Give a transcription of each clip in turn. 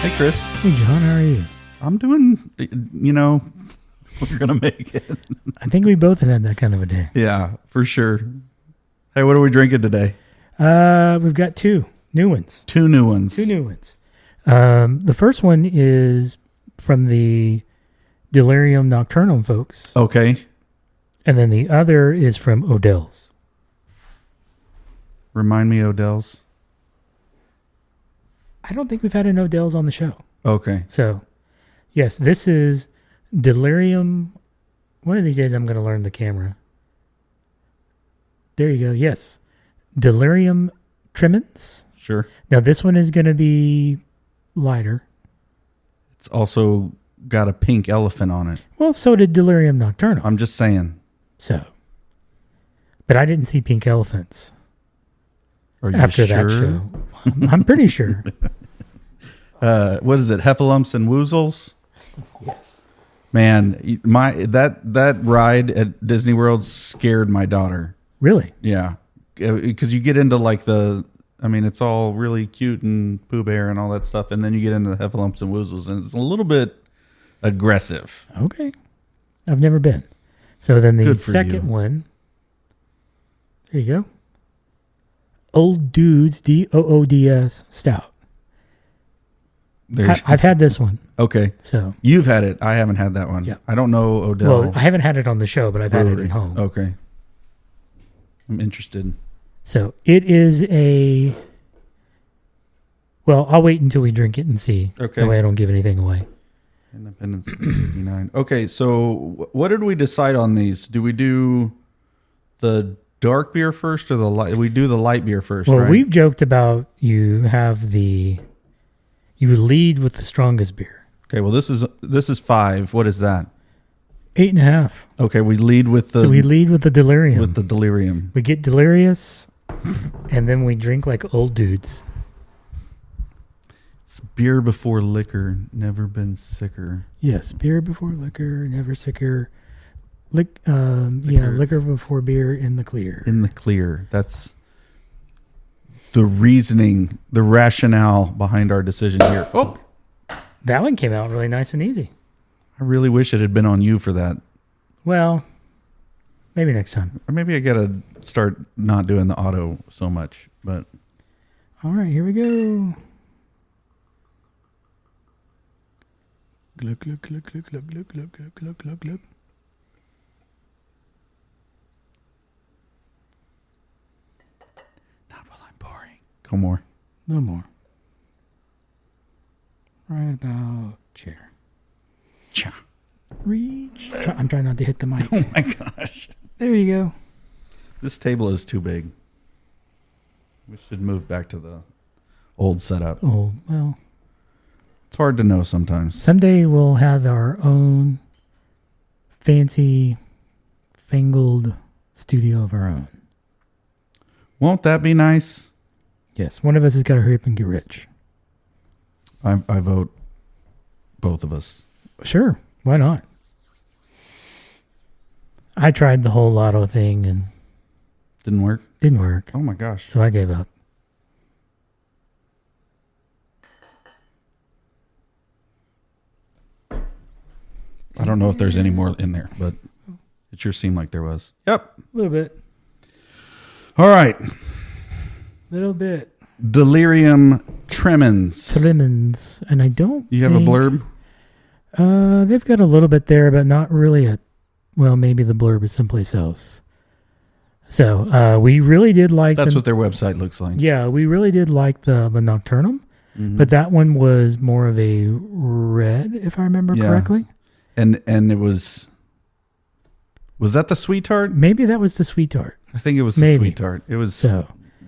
Hey, Kris. Hey, John, how are you? I'm doing, we're going to make it. I think we both have had that kind of a day. Yeah, for sure. Hey, what are we drinking today? We've got two new ones. Two new ones. The first one is from the Delirium Nocturnum folks. Okay. And then the other is from Odell's. Remind me, Odell's. I don't think we've had an Odell's on the show. Okay. So, yes, this is Delirium. One of these days I'm going to learn the camera. There you go. Yes. Delirium Tremons. Sure. Now, this one is going to be lighter. It's also got a pink elephant on it. Well, so did Delirium Nocturnum. I'm just saying. So. But I didn't see pink elephants. Are you after sure? that show. I'm pretty sure. What is it? Heffalumps and Woozles? Yes. Man, that ride at Disney World scared my daughter. Really? Yeah. Because you get into it's all really cute and Pooh Bear and all that stuff. And then you get into the Heffalumps and Woozles and it's a little bit aggressive. Okay. I've never been. So then the Good for second you. one. There you go. Old Doods, Doods Stout. I've had this one. Okay. So You've had it. I haven't had that one. Yeah. I don't know Odell. Well, I haven't had it on the show, but I've had it at home. Okay. I'm interested. So it is I'll wait until we drink it and see. Okay. That way I don't give anything away. Independence 89. Okay, so what did we decide on these? Do we do the dark beer first or the light? We do the light beer first, Well, right? we've joked about you lead with the strongest beer. Okay, well this is 5. What is that? 8.5. Okay, we lead with the we lead with the Delirium. with the Delirium. We get delirious, and then we drink like old dudes. It's beer before liquor, never been sicker. Yes, beer before liquor, never sicker. Liquor before beer in the clear. In the clear. That's the reasoning, the rationale behind our decision here. Oh, That one came out really nice and easy. I really wish it had been on you for that. Well, maybe next time. Or maybe I gotta start not doing the auto so much. But All right, here we go. Glug, glug, glug, glug, glug, glug, glug, glug, glug, glug, glug. not while I'm pouring. Go more. No more. Right about chair. Cha. Reach. I'm trying not to hit the mic. Oh my gosh. There you go. This table is too big. We should move back to the old setup. Oh, well. It's hard to know sometimes. Someday we'll have our own fancy, fangled studio of our own. Won't that be nice? Yes, one of us has got to hurry up and get rich. I vote both of us. Sure, why not? I tried the whole lotto thing and Didn't work? didn't work, Oh my gosh. so I gave up. I don't know if there's any more in there, but it sure seemed like there was. Yep. A little bit. All right. Little bit. Delirium Tremons. Tremons. And I don't You have a blurb? They've got a little bit there, but not really maybe the blurb is someplace else. So we really did like That's what their website looks like. Yeah, we really did like the Nocturnum, but that one was more of a red, if I remember correctly. And it was that the sweet tart? Maybe that was the sweet tart. I think it was the Maybe. sweet tart. It was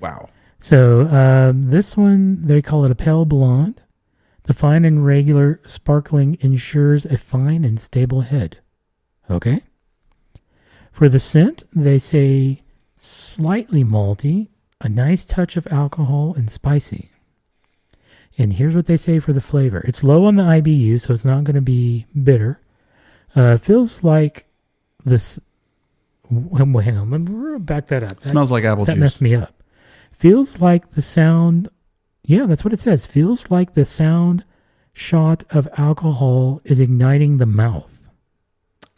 wow. So this one, they call it a pale blonde. The fine and regular sparkling ensures a fine and stable head. Okay. For the scent, they say slightly malty, a nice touch of alcohol, and spicy. And here's what they say for the flavor. It's low on the IBU, so it's not going to be bitter. Feels like this. Hang on, let me back that up. Smells like apple that juice. messed me up. Feels like the sound. Yeah, that's what it says. Feels like the sound shot of alcohol is igniting the mouth.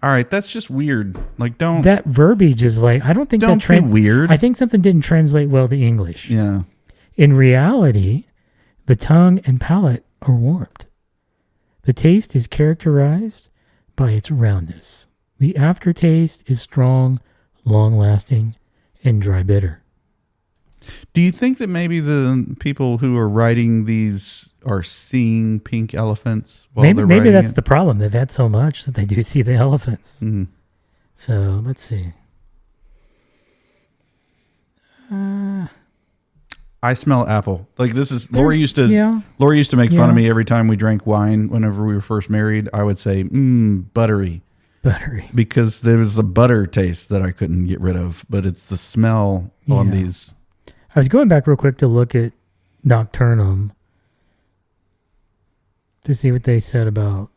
All right, that's just weird. Like, don't That verbiage is like, I don't think don't that be weird. I think something didn't translate well to English. Yeah. In reality, the tongue and palate are warmed. The taste is characterized by its roundness. The aftertaste is strong, long-lasting, and dry bitter. Do you think that maybe the people who are writing these are seeing pink elephants while they're Maybe writing that's it? the problem. They've had so much that they do see the elephants. Mhm. So let's see. I smell apple. Like this is Lori used to make fun of me every time we drank wine whenever we were first married. I would say, buttery. Buttery. Because there was a butter taste that I couldn't get rid of, but it's the smell on these. I was going back real quick to look at Nocturnum to see what they said about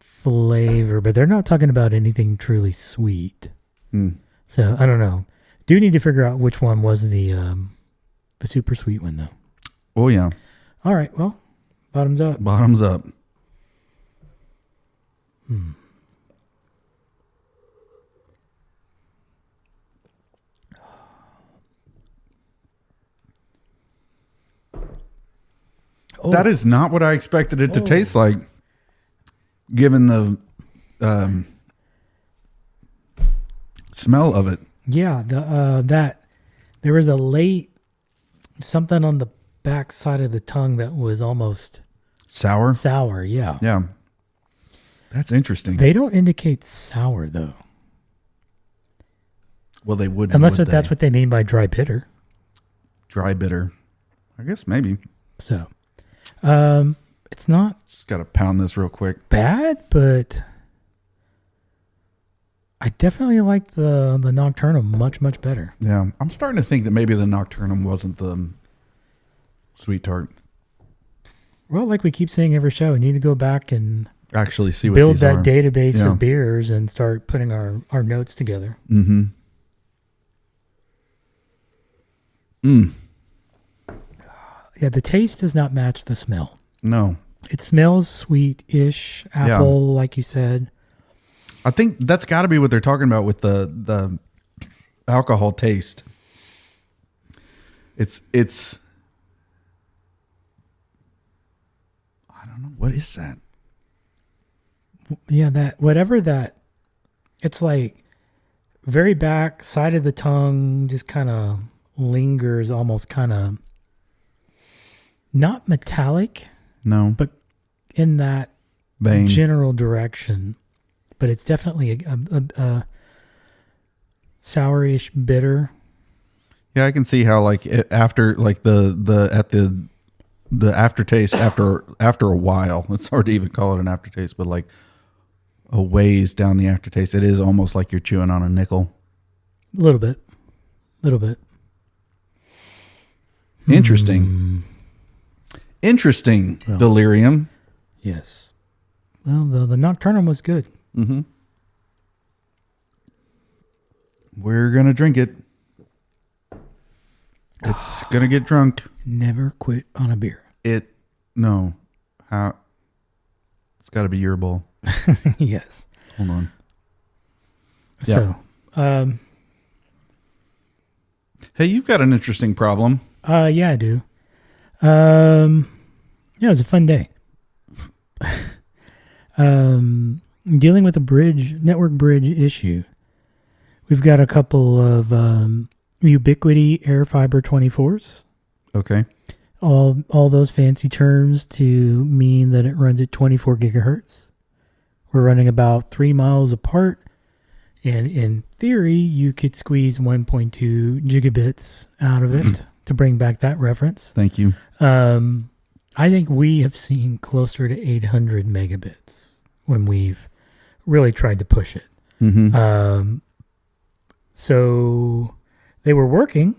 flavor, but they're not talking about anything truly sweet. So I don't know. Do need to figure out which one was the super sweet one though. Oh yeah. All right. Well, bottoms up. Bottoms up. Oh. That is not what I expected it to taste like, given the smell of it. Yeah, that there was a late something on the back side of the tongue that was almost Sour? sour. Yeah. Yeah. That's interesting. They don't indicate sour though, Well, they wouldn't. unless would that's they? what they mean by dry bitter. Dry bitter. I guess maybe. So, it's not Just got to pound this real quick. bad, but I definitely like the Nocturnum much better. Yeah. I'm starting to think that maybe the Nocturnum wasn't the sweet tart. Well, like we keep saying every show, we need to go back and Actually, see what build these that are. database Yeah. of beers and start putting our notes together. Mm-hmm. Yeah, the taste does not match the smell. No. It smells sweet-ish, apple, like you said. I think that's got to be what they're talking about with the alcohol taste. It's I don't know, what is that? Yeah, it's like very back side of the tongue, just kind of lingers, almost kind of not metallic, No. but in that Vein. general direction. But it's definitely a sourish bitter. Yeah, I can see how like after like the aftertaste after a while, it's hard to even call it an aftertaste, but like a ways down the aftertaste, it is almost like you're chewing on a nickel. A little bit. Interesting. Interesting. Well. Delirium. Yes. Well, the Nocturnum was good. Mm-hmm. We're gonna drink it. It's gonna get drunk. Never quit on a beer. No. How? It's got to be your bowl. Yes. Hold on. So, Hey, you've got an interesting problem. yeah, I do. Yeah, it was a fun day. Dealing with a network bridge issue. We've got a couple of Ubiquiti Air Fiber 24s. Okay. All those fancy terms to mean that it runs at 24 gigahertz. We're running about 3 miles apart, and in theory, you could squeeze 1.2 gigabits out of it to bring back that reference. Thank you. I think we have seen closer to 800 megabits when we've really tried to push it. Mm-hmm. So they were working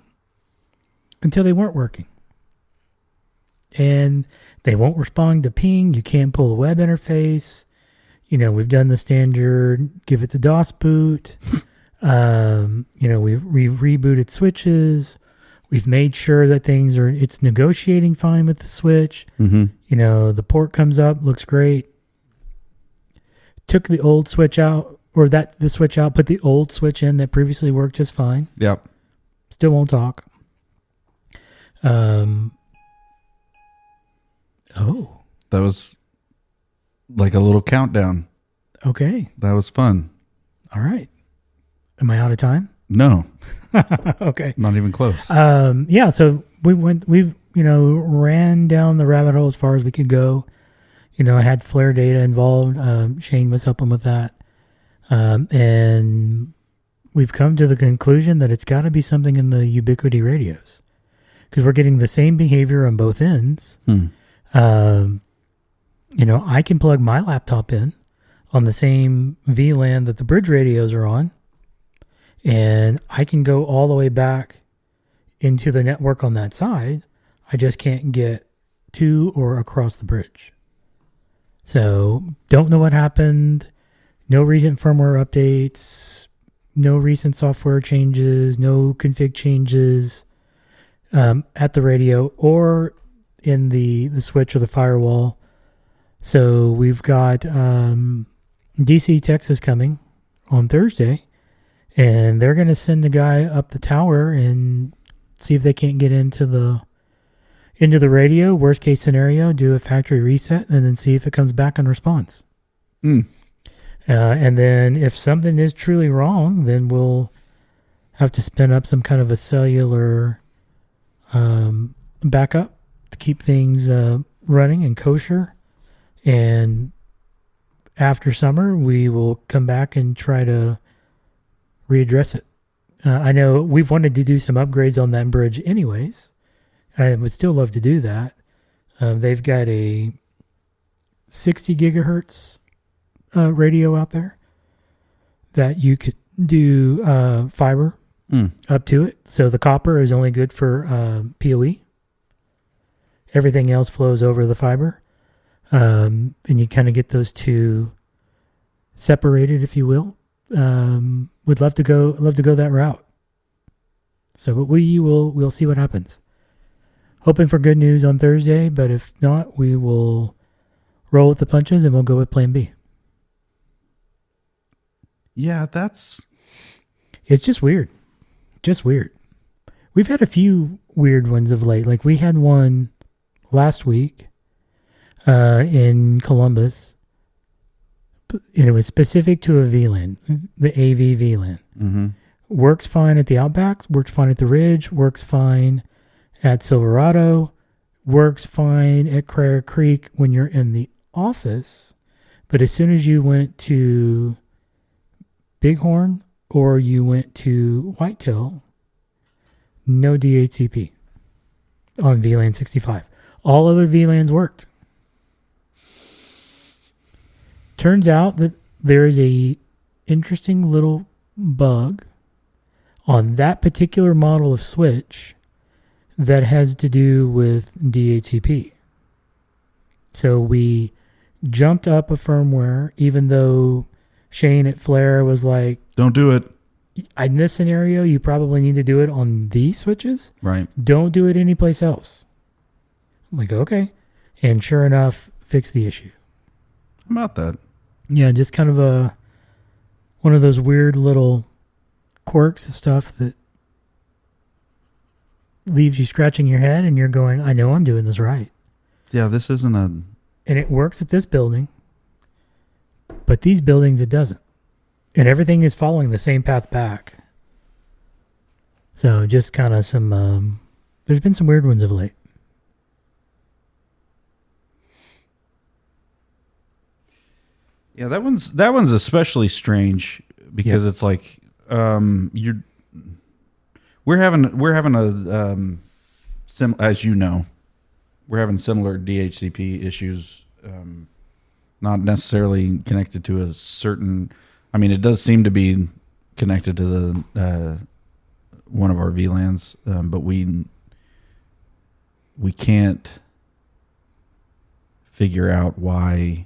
until they weren't working. And they won't respond to ping. You can't pull a web interface. We've done the standard, give it the DOS boot. We've rebooted switches. We've made sure that it's negotiating fine with the switch. Mm-hmm. You know, the port comes up, looks great. Took the old switch out, the switch out, put the old switch in that previously worked just fine. Yep. Still won't talk. Oh. That was like a little countdown. Okay. That was fun. All right. Am I out of time? No. Okay. Not even close. Yeah, so we've ran down the rabbit hole as far as we could go. You know, I had flare data involved. Shane was helping with that. And we've come to the conclusion that it's got to be something in the Ubiquiti radios, because we're getting the same behavior on both ends. I can plug my laptop in on the same VLAN that the bridge radios are on, and I can go all the way back into the network on that side. I just can't get to or across the bridge. So, don't know what happened. No recent firmware updates. No recent software changes. No config changes at the radio or in the switch or the firewall. So, we've got DC Texas coming on Thursday, and they're going to send a guy up the tower and see if they can't get into the radio. Worst case scenario, do a factory reset and then see if it comes back on response. And then if something is truly wrong, then we'll have to spin up some kind of a cellular backup to keep things running and kosher. And after summer, we will come back and try to readdress it. I know we've wanted to do some upgrades on that bridge anyways. I would still love to do that. They've got a 60 gigahertz radio out there that you could do fiber up to it. So the copper is only good for PoE. Everything else flows over the fiber. And you kind of get those two separated, if you will. Would love to go that route. So, but we'll see what happens. Hoping for good news on Thursday, but if not, we will roll with the punches and we'll go with Plan B. Yeah, it's just weird. Just weird. We've had a few weird ones of late. Like we had one last week in Columbus, and it was specific to a VLAN, the AV VLAN. Mm-hmm. Works fine at the Outback, works fine at the Ridge, works fine at Silverado, works fine at Craig Creek when you're in the office, but as soon as you went to Bighorn or you went to Whitetail, no DHCP on VLAN 65. All other VLANs worked. Turns out that there is a interesting little bug on that particular model of switch that has to do with DHCP. So we jumped up a firmware, even though Shane at Flare was like, don't do it. In this scenario, you probably need to do it on these switches. Right. Don't do it anyplace else. I'm like, okay. And sure enough, fix the issue. How about that? Yeah, just kind of one of those weird little quirks of stuff that leaves you scratching your head and you're going, I know I'm doing this right. Yeah, this isn't a... And it works at this building, but these buildings it doesn't. And everything is following the same path back. So just kind of some... there's been some weird ones of late. Yeah, that one's especially strange because it's like we're having a as you know, we're having similar DHCP issues, not necessarily connected to a certain. I mean, it does seem to be connected to the one of our VLANs, but we can't figure out why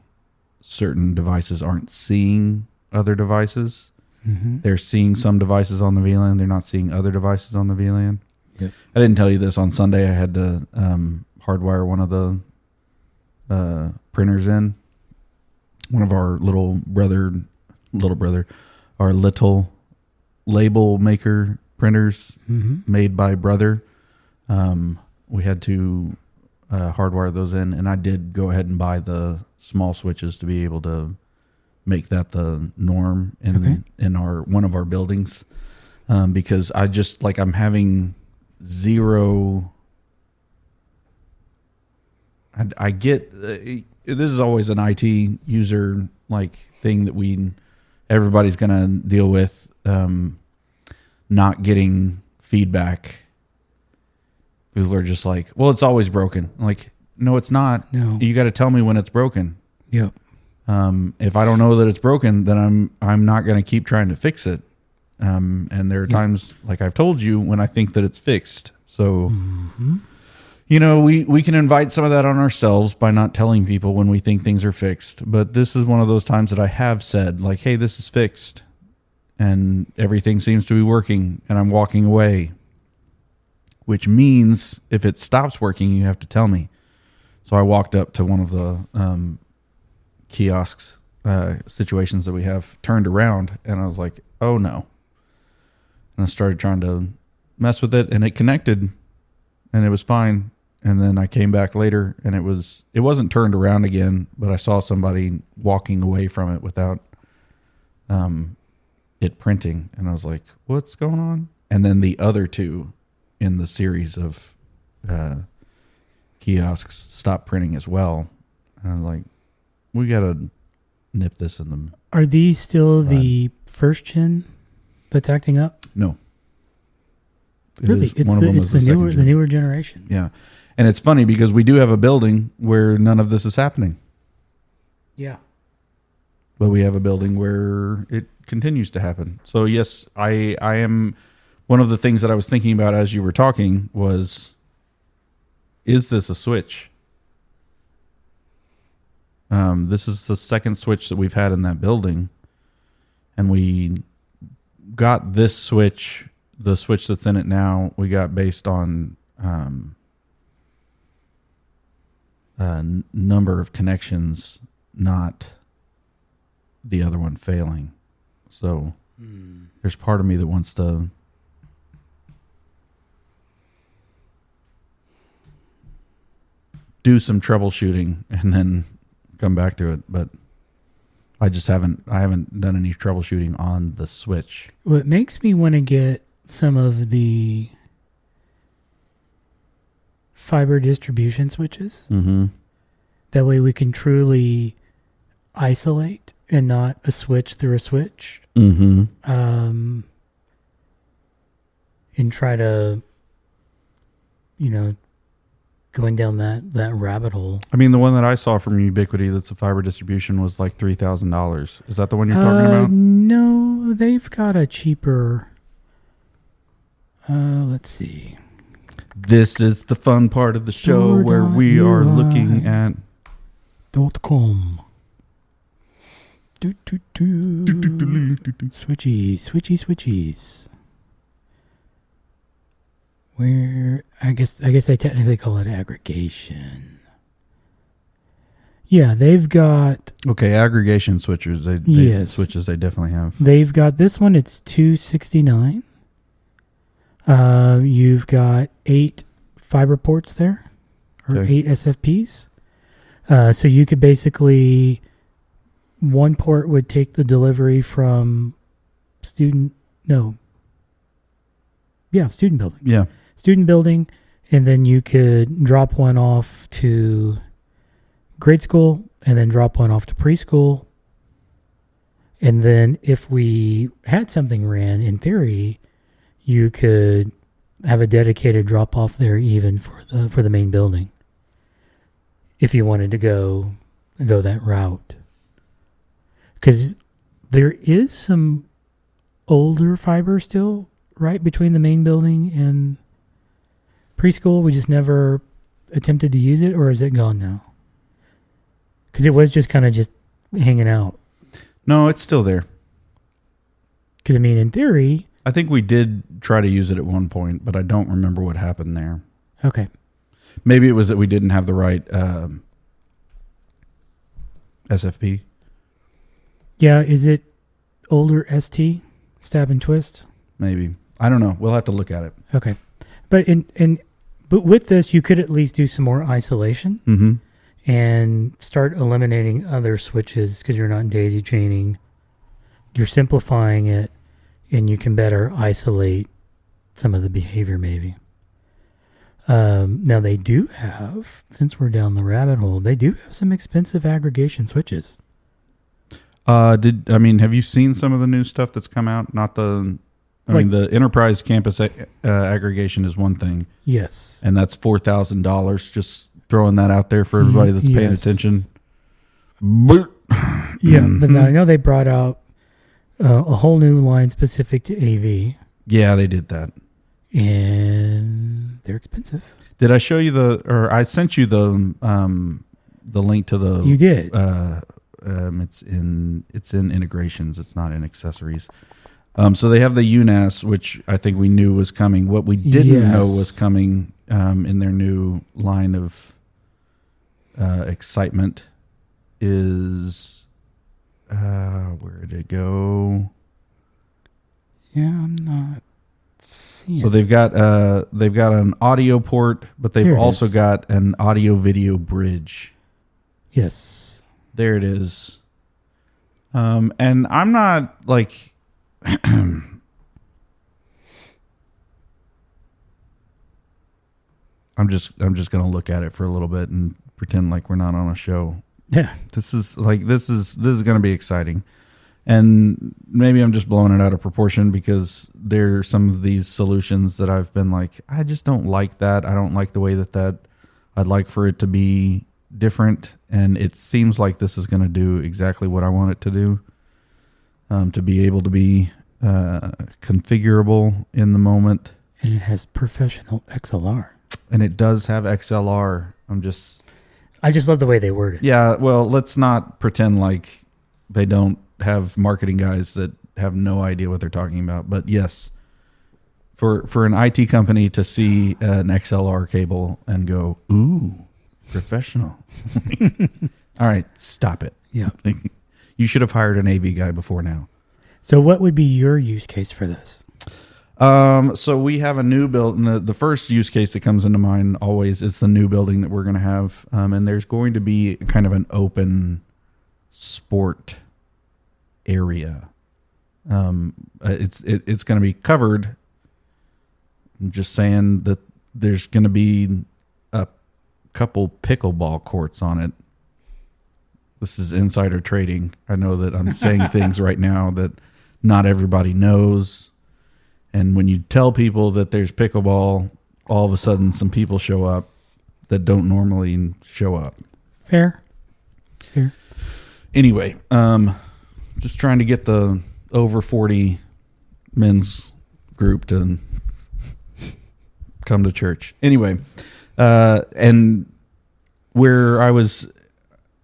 certain devices aren't seeing other devices. Mm-hmm. They're seeing some devices on the VLAN. They're not seeing other devices on the VLAN. Yep. I didn't tell you this on Sunday. I had to hardwire one of the printers in. One of our little brother, our little label maker printers made by brother. We had to hardwire those in, and I did go ahead and buy the small switches to be able to make that the norm in our one of our buildings, because I just like I'm having zero. I get this is always an IT user like thing that everybody's gonna deal with, not getting feedback. People are just like, well, it's always broken. I'm like, no, it's not. No. You got to tell me when it's broken. Yep. If I don't know that it's broken, then I'm not going to keep trying to fix it. And there are times, like I've told you, when I think that it's fixed. So, we can invite some of that on ourselves by not telling people when we think things are fixed. But this is one of those times that I have said, like, hey, this is fixed. And everything seems to be working. And I'm walking away. Which means if it stops working, you have to tell me. So I walked up to one of the kiosks situations that we have, turned around, and I was like, oh no. And I started trying to mess with it, and it connected, and it was fine. And then I came back later, and it wasn't turned around again, but I saw somebody walking away from it without it printing. And I was like, what's going on? And then the other two in the series of kiosks stopped printing as well. And I was like, we got to nip this in the... Are these still the first gen that's acting up? No. Really? It's the newer generation. Yeah. And it's funny because we do have a building where none of this is happening. Yeah. But we have a building where it continues to happen. So yes, I am... One of the things that I was thinking about as you were talking was, is this a switch? This is the second switch that we've had in that building. And we got this switch, the switch that's in it now, we got based on number of connections, not the other one failing. So there's part of me that wants to... do some troubleshooting and then come back to it, but I haven't done any troubleshooting on the switch. Well, it makes me want to get some of the fiber distribution switches. Mm-hmm. That way we can truly isolate and not a switch through a switch. Mm-hmm. And try to, going down that rabbit hole. I mean, the one that I saw from Ubiquity that's a fiber distribution was like $3,000. Is that the one you're talking about? No, they've got a cheaper... let's see. This is the fun part of the show where we are looking at... .com. Switchies. Where I guess they technically call it aggregation. Yeah, they've got aggregation switches. Switches they definitely have. They've got this one. It's $269. You've got 8 fiber ports there, or 8 SFPs. So you could basically, one port would take the delivery from student building. Yeah. Student building, and then you could drop one off to grade school, and then drop one off to preschool. And then if we had something ran, in theory, you could have a dedicated drop off there even for the main building, if you wanted to go that route. Because there is some older fiber still right between the main building and preschool. We just never attempted to use it, or is it gone now? Because it was just kind of just hanging out. No, it's still there. Because, I mean, in theory... I think we did try to use it at one point, but I don't remember what happened there. Okay. Maybe it was that we didn't have the right SFP. Yeah, is it older ST, stab and twist? Maybe. I don't know. We'll have to look at it. Okay. But but with this, you could at least do some more isolation and start eliminating other switches because you're not daisy chaining. You're simplifying it, and you can better isolate some of the behavior maybe. Now they do have, since we're down the rabbit hole, they do have some expensive aggregation switches. Have you seen some of the new stuff that's come out? Not the... the enterprise campus aggregation is one thing. Yes. And that's $4,000. Just throwing that out there for everybody that's paying attention. But I know they brought out a whole new line specific to AV. Yeah, they did that. And they're expensive. Did I show you I sent you the link to the... You did. It's in integrations. It's not in accessories. So they have the UNAS, which I think we knew was coming. What we didn't know was coming in their new line of excitement is where did it go? Yeah, I'm not seeing. So they've got an audio port, but they've also got an audio video bridge. Yes, there it is. And I'm not like. I'm just gonna look at it for a little bit and pretend like we're not on a show. Yeah, this is gonna be exciting, and maybe I'm just blowing it out of proportion because there are some of these solutions that I've been like, I just don't like that. I don't like the way that I'd like for it to be different, and it seems like this is gonna do exactly what I want it to do. To be able to be configurable in the moment. And it has professional XLR. And it does have XLR. I just love the way they word it. Yeah, well, let's not pretend like they don't have marketing guys that have no idea what they're talking about. But yes, for an IT company to see an XLR cable and go, ooh, professional. All right, stop it. Yeah. You should have hired an AV guy before now. So what would be your use case for this? So we have a new build, and the first use case that comes into mind always is the new building that we're going to have. And there's going to be kind of an open sport area. It's going to be covered. I'm just saying that there's going to be a couple pickleball courts on it. This is insider trading. I know that I'm saying things right now that not everybody knows. And when you tell people that there's pickleball, all of a sudden some people show up that don't normally show up. Fair. Anyway, just trying to get the over 40 men's group to come to church. Anyway, and where I was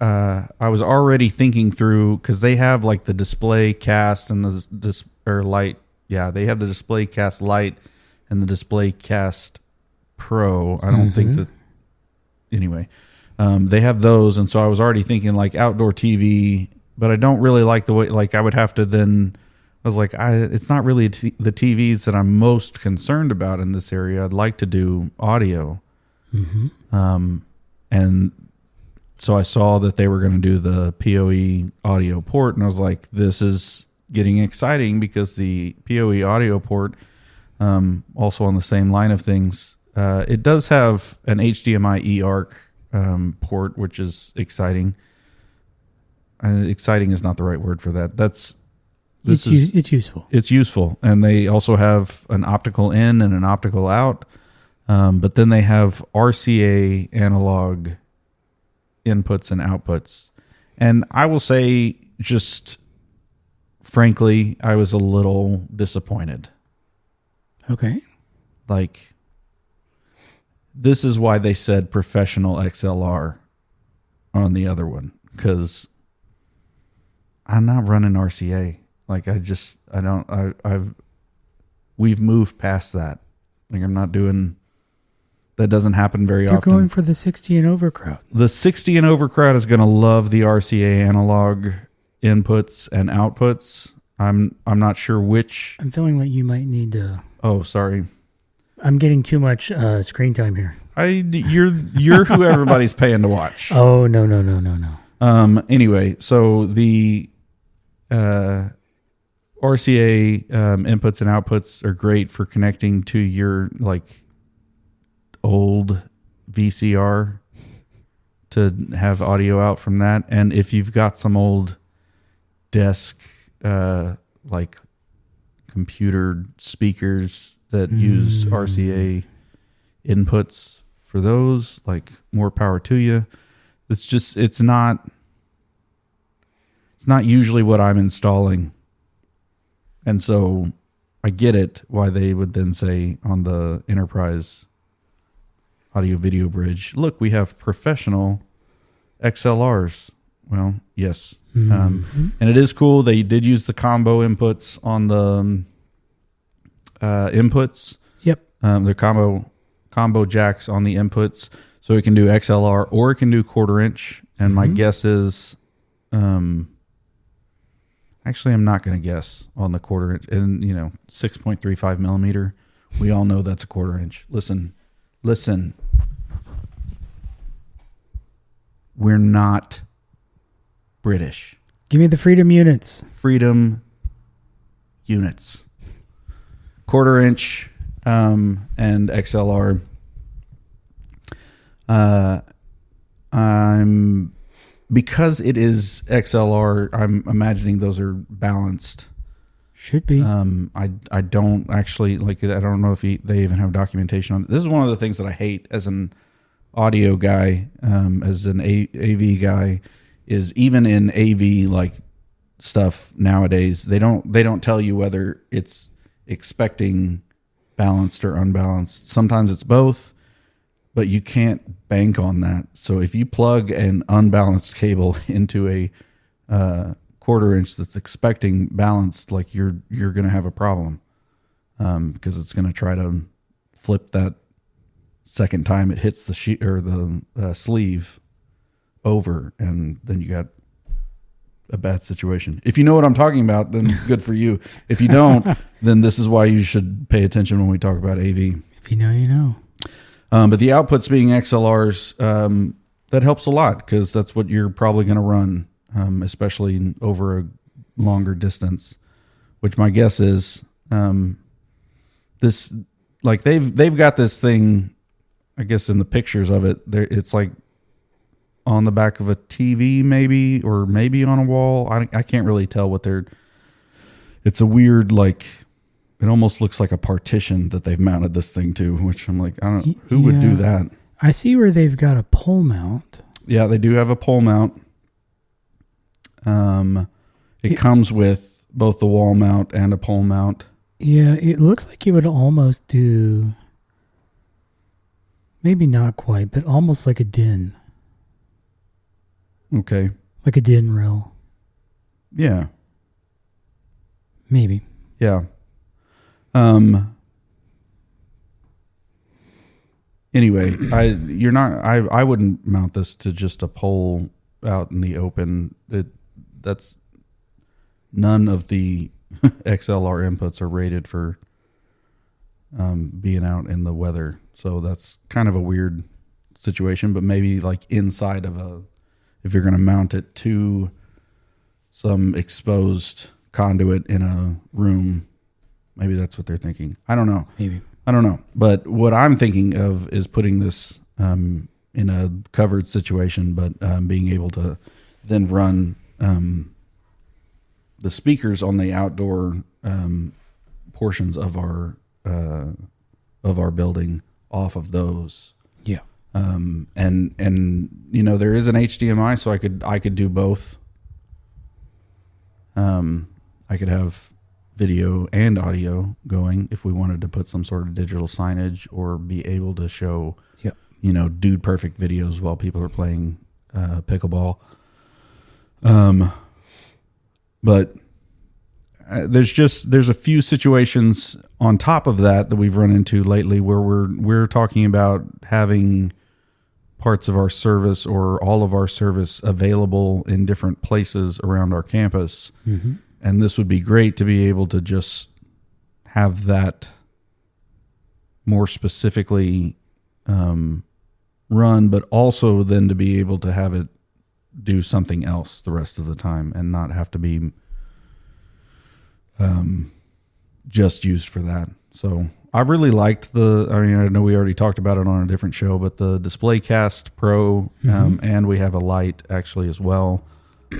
already thinking through, because they have like the display cast and the light. Yeah, they have the display cast light and the display cast pro. I don't think that. Anyway, they have those, and so I was already thinking like outdoor TV, but I don't really like the way. Like I would have to then. I was like, it's not really the TVs that I'm most concerned about in this area. I'd like to do audio, and so I saw that they were going to do the PoE audio port, and I was like, this is getting exciting because the PoE audio port, also on the same line of things, it does have an HDMI eARC port, which is exciting. Exciting is not the right word for that. It's useful. It's useful, and they also have an optical in and an optical out, but then they have RCA analog inputs and outputs. And I will say, just frankly, I was a little disappointed. Okay. Like, this is why they said professional XLR on the other one, because I'm not running RCA. Like, we've moved past that. Like I'm not doing. That doesn't happen very They're often. going for the 60 and over crowd. The 60 and over crowd is going to love the RCA analog inputs and outputs. I'm not sure which. I'm feeling like you might need to. Oh, sorry. I'm getting too much screen time here. You're who everybody's paying to watch. Oh, no. Anyway, so the RCA inputs and outputs are great for connecting to your like old VCR to have audio out from that. And if you've got some old desk like computer speakers that use RCA inputs for those, like more power to you. It's not usually what I'm installing. And so I get it why they would then say on the enterprise audio video bridge, look, we have professional XLRs. Well, yes. And it is cool. They did use the combo inputs on the inputs. Yep. The combo jacks on the inputs. So it can do XLR or it can do 1/4 inch. And my guess is, actually, I'm not going to guess on the 1/4 inch. And, 6.35 millimeter. We all know that's a 1/4 inch. Listen. We're not British. Give me the freedom units. Freedom units. 1/4 inch and XLR. Because it is XLR, I'm imagining those are balanced. Should be. I don't actually like. I don't know if they even have documentation on it. This is one of the things that I hate as an audio guy, as an AV guy, is even in AV like stuff nowadays, they don't tell you whether it's expecting balanced or unbalanced. Sometimes it's both, but you can't bank on that. So if you plug an unbalanced cable into a 1/4 inch that's expecting balanced, like you're going to have a problem, because it's going to try to flip that second time it hits the sheet or the sleeve over, and then you got a bad situation. If you know what I'm talking about, then good for you. If you don't, then this is why you should pay attention when we talk about AV. If you know, you know. But the outputs being XLRs, that helps a lot because that's what you're probably going to run, especially over a longer distance. Which my guess is this, like they've got this thing. I guess in the pictures of it, it's like on the back of a TV, maybe, or maybe on a wall. I can't really tell what they're. It's a weird, like, it almost looks like a partition that they've mounted this thing to, which I'm like, I don't. Who would do that? I see where they've got a pole mount. Yeah, they do have a pole mount. It comes with both the wall mount and a pole mount. Yeah, it looks like you would almost do. Maybe not quite, but almost like a DIN. Okay. Like a DIN rail. Yeah. Maybe. Yeah. Anyway, I wouldn't mount this to just a pole out in the open. That's none of the XLR inputs are rated for being out in the weather. So that's kind of a weird situation, but maybe like inside of if you're going to mount it to some exposed conduit in a room, maybe that's what they're thinking. I don't know. Maybe. I don't know. But what I'm thinking of is putting this in a covered situation, but being able to then run the speakers on the outdoor portions of our building off of those. Yeah. And there is an HDMI, so I could do both. I could have video and audio going if we wanted to put some sort of digital signage or be able to show, dude perfect videos while people are playing pickleball. But there's a few situations on top of that we've run into lately where we're talking about having parts of our service or all of our service available in different places around our campus. Mm-hmm. And this would be great to be able to just have that more specifically run, but also then to be able to have it do something else the rest of the time and not have to be just used for that. So I really liked I know we already talked about it on a different show, but the DisplayCast Pro, and we have a Lite actually as well.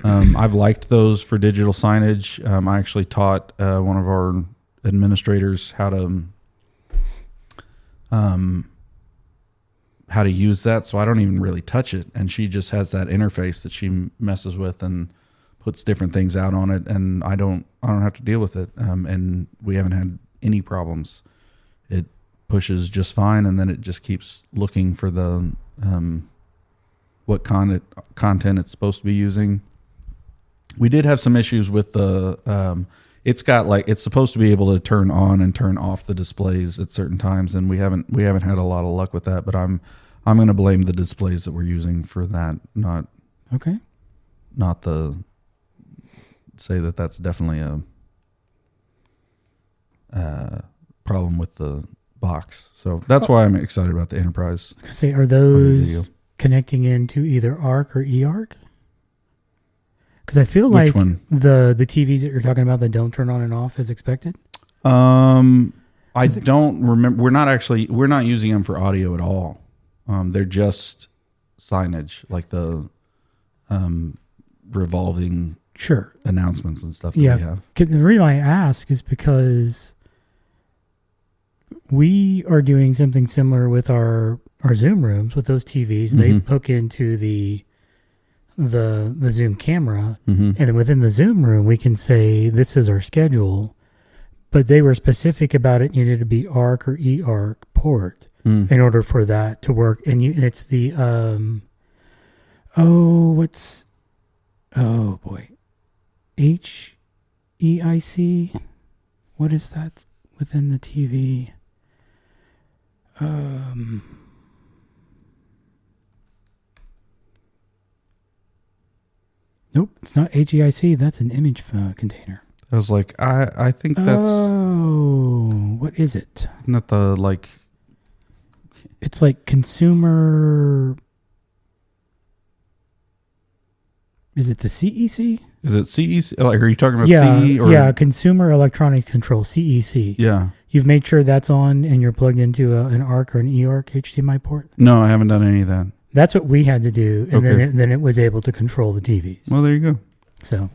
I've liked those for digital signage. I actually taught one of our administrators how to use that, so I don't even really touch it, and she just has that interface that she messes with and puts different things out on it, and I don't have to deal with it, and we haven't had any problems. It pushes just fine, and then it just keeps looking for the what content it's supposed to be using. We did have some issues with the it's supposed to be able to turn on and turn off the displays at certain times, and we haven't had a lot of luck with that, but I'm going to blame the displays that we're using for that, not say that that's definitely a problem with the box. So that's why I'm excited about the Enterprise. I was going to say, are those connecting into either ARC or eARC? Because I feel like the TVs that you're talking about that don't turn on and off as expected. I don't remember. We're not using them for audio at all. They're just signage, like the revolving announcements and stuff that we have. The reason I ask is because we are doing something similar with our Zoom rooms with those TVs. They hook into the Zoom camera, and then within the Zoom room we can say this is our schedule, but they were specific about it needed to be ARC or eARC port in order for that to work. And it's the HEIC. What is that within the TV? Nope, it's not HEIC. That's an image container. I was like, I think that's... Oh, what is it? Not the, like... It's like consumer... Is it the CEC? Is it CEC? Like, are you talking about CE? Or? Yeah, Consumer Electronic Control, CEC. Yeah. You've made sure that's on and you're plugged into an ARC or an eARC HDMI port? No, I haven't done any of that. That's what we had to do, and then it was able to control the TVs. Well, there you go. So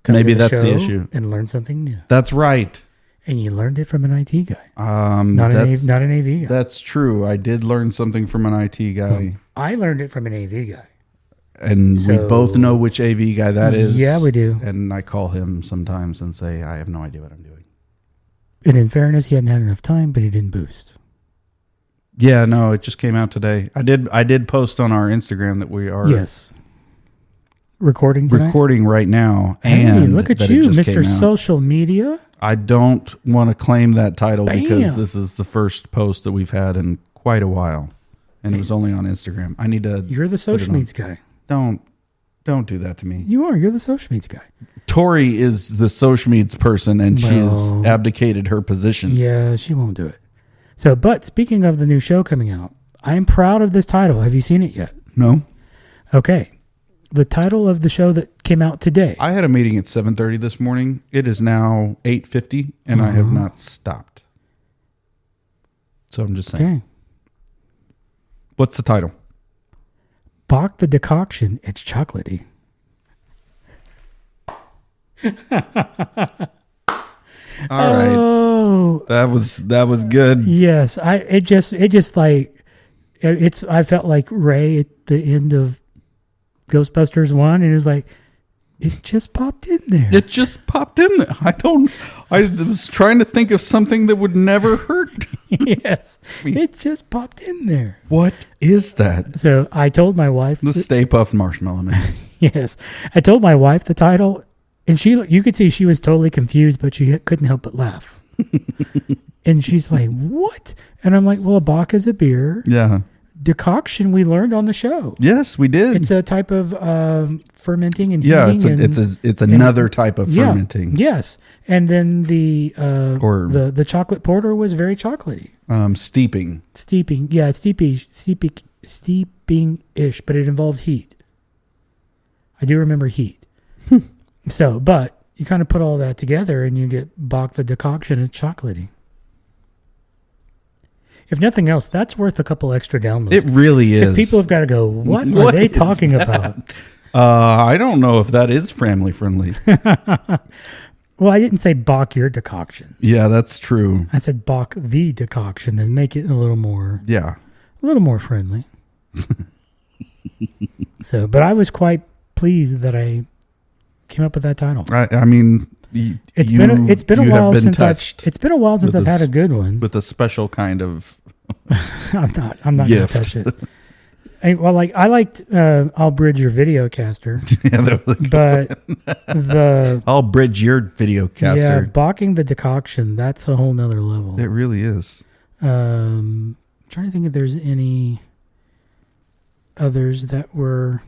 maybe that's the issue. And learn something new. That's right. And you learned it from an IT guy. Not an AV guy. That's true. I did learn something from an IT guy. Well, I learned it from an AV guy. And we both know which AV guy that is. Yeah, we do. And I call him sometimes and say, I have no idea what I'm doing. And in fairness, he hadn't had enough time, but he didn't boost. Yeah, no, it just came out today. I did post on our Instagram that we are recording right now. Hey, and look at you, Mr. Social Media. I don't want to claim that title because this is the first post that we've had in quite a while, and it was only on Instagram. I need to. You're the social media guy. Don't do that to me. You are. You're the social media guy. Tori is the social media person, and she has abdicated her position. Yeah, she won't do it. So, but speaking of the new show coming out, I am proud of this title. Have you seen it yet? No. Okay. The title of the show that came out today. I had a meeting at 7:30 this morning. It is now 8:50, and I have not stopped. So I'm just saying. Okay. What's the title? Bach the Decoction. It's chocolatey. All right. Oh, that was good. Yes, I felt like Ray at the end of Ghostbusters 1, and it was like, it just popped in there. It just popped in there. I was trying to think of something that would never hurt. Yes, it just popped in there. What is that? So I told my wife. The Stay Puft Marshmallow Man. Yes, I told my wife the title, And you could see she was totally confused, but she couldn't help but laugh. And she's like, "What?" And I'm like, "Well, a bock is a beer. Yeah. Decoction we learned on the show. Yes, we did. It's a type of fermenting and yeah, heating. it's another type of fermenting. Yes, and then the chocolate porter was very chocolatey. Steeping. Yeah, steeping-ish, but it involved heat. I do remember heat. So, but you kind of put all that together and you get Bock the decoction. It's chocolatey. If nothing else, that's worth a couple extra downloads. It really is. Because people have got to go, what are they talking about? I don't know if that is family friendly. Well, I didn't say Bock your decoction. Yeah, that's true. I said Bock the decoction and make it a little more friendly. So, but I was quite pleased that I came up with that title. I mean, it's been a while since I've had a good one with a special kind of. I'm not going to touch it. I liked I'll bridge your video caster. Yeah, that was but I'll bridge your video caster. Yeah, Bocking the decoction, that's a whole nother level. It really is. I'm trying to think if there's any others that were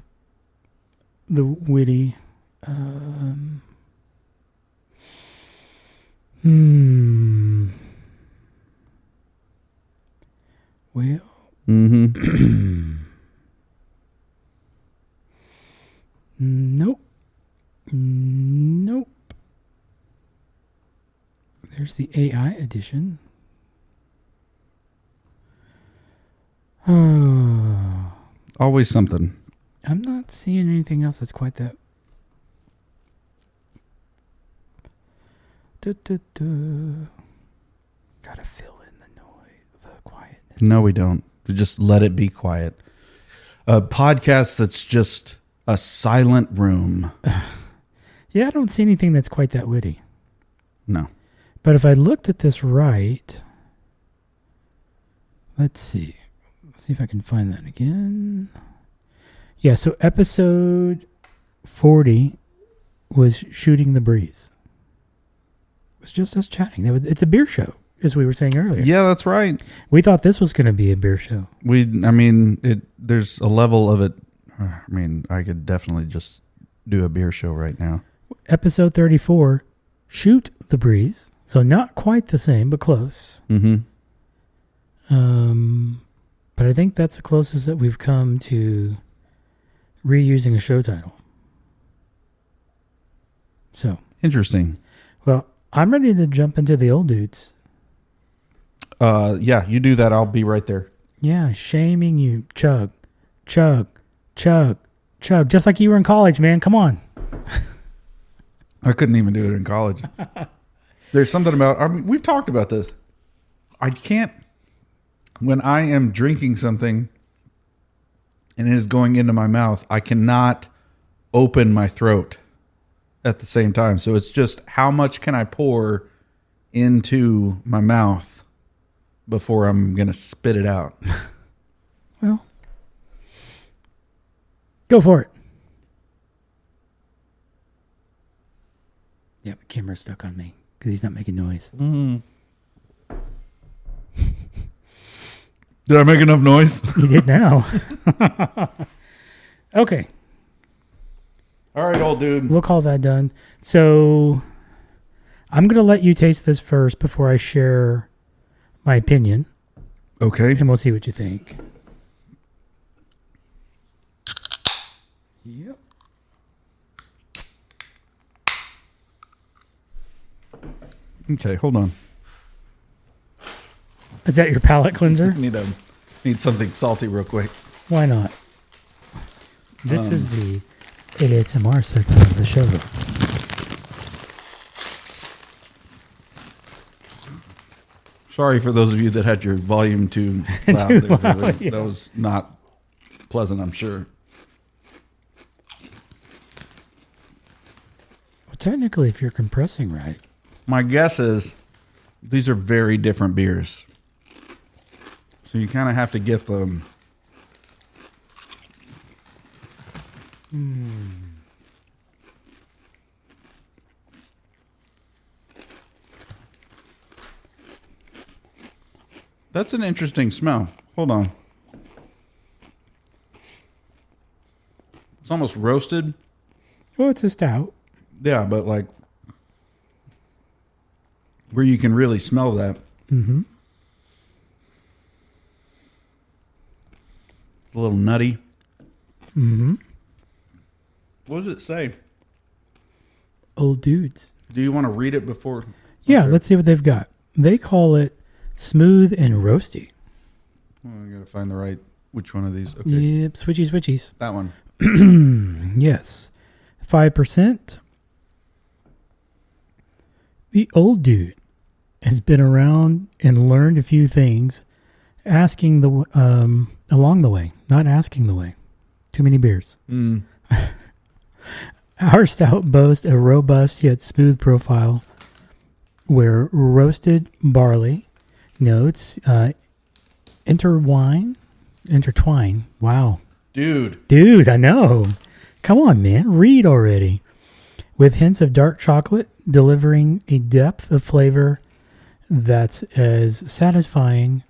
the witty. Well. Mm-hmm. Nope. There's the AI edition. Oh. Always something. I'm not seeing anything else that's quite that. Gotta fill in the noise, the quietness. No, we don't. We just let it be quiet. A podcast that's just a silent room. Yeah, I don't see anything that's quite that witty. No. But if I looked at this right, let's see. Let's see if I can find that again. Yeah, so episode 40 was Shooting the Breeze. It was just us chatting. It's a beer show, as we were saying earlier. Yeah, that's right. We thought this was going to be a beer show. There's a level of it. I mean, I could definitely just do a beer show right now. Episode 34, Shoot the Breeze. So not quite the same, but close. Mm-hmm. But I think that's the closest that we've come to reusing a show title. So interesting. Well, I'm ready to jump into the old dudes. Yeah, you do that. I'll be right there. Yeah, shaming you. Chug, chug, chug, chug. Just like you were in college, man. Come on. I couldn't even do it in college. There's something about, we've talked about this. I can't, when I am drinking something and it is going into my mouth, I cannot open my throat at the same time. So it's just how much can I pour into my mouth before I'm going to spit it out. Well, go for it. Yeah, the camera's stuck on me because he's not making noise. Mm-hmm. Did I make enough noise? You did now. Okay. All right, old dude. We'll call that done. So I'm going to let you taste this first before I share my opinion. Okay. And we'll see what you think. Yep. Okay, hold on. Is that your palate cleanser? Need something salty real quick. Why not? This is the ASMR segment of the show. Sorry for those of you that had your volume too loud. Too loud, yeah. That was not pleasant, I'm sure. Well, technically, if you're compressing right. My guess is these are very different beers. So you kind of have to get them. That's an interesting smell. Hold on. It's almost roasted. Well, it's a stout. Yeah, but like where you can really smell that. Mm-hmm. It's a little nutty. Mm-hmm. What does it say? Old Dudes. Do you want to read it before? Yeah, Okay. let's see what they've got. They call it smooth and roasty. Oh, I gotta find the right. Which one of these? Okay, Yep, switchies. that one. Yes. 5%. The old dude has been around and learned a few things, asking along the way, not asking the way. Too many beers. Mm. Our stout boasts a robust yet smooth profile where roasted barley notes intertwine. Wow. Dude, I know. Come on, man. Read already. With hints of dark chocolate, delivering a depth of flavor that's as satisfying